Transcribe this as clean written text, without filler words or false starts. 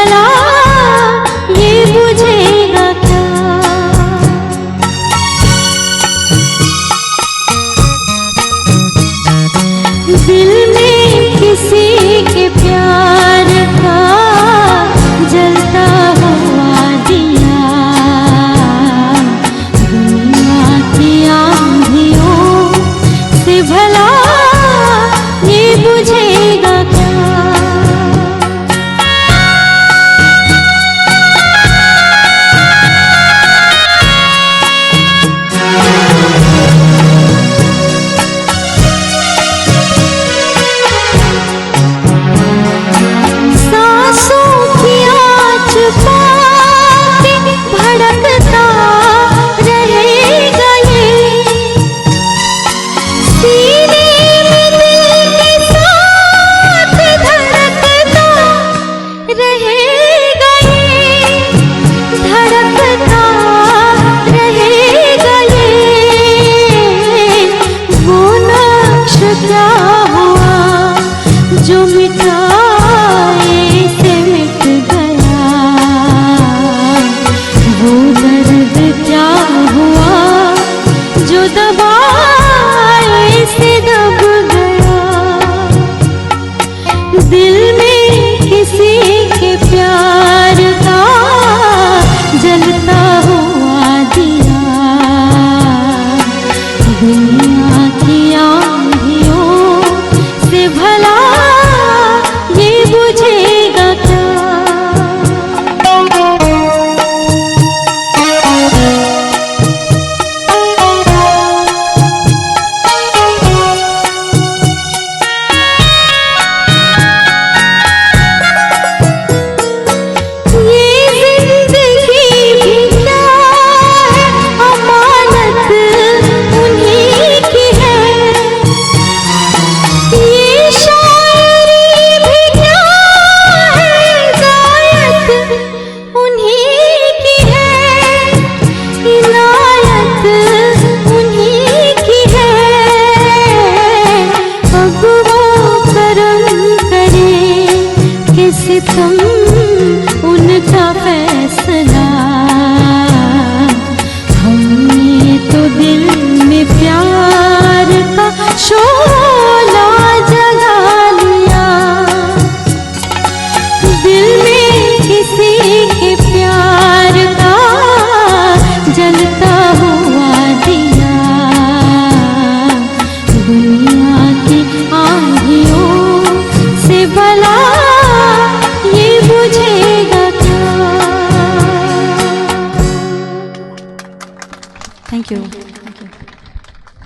भला ये बुझेगा क्या। दिल में किसी के प्यार का जलता हुआ दिया, दुनिया की आंधियों से भला ये बुझेगा क्या। भड़कता रहेगा ये, सीने में दिल के साथ धड़कता रहेगा ये, धड़कता रहेगा ये। वो नक्श क्या हुआ जो मिटाए से मिट गया, वो दर्द क्या हुआ जो दबाए से दब गया। दिल में किसी के प्यार का जलता हुआ दिया, दुनिया की आंधियों से भला ये बुझेगा क्या। सितम उनका फैसला, हमने तो दिल में प्यार का शोला जगा लिया। दिल में किसी के प्यार का जलता हुआ दिया, दुनिया की आंधियों से भला ये बुझेगा क्या। Thank you.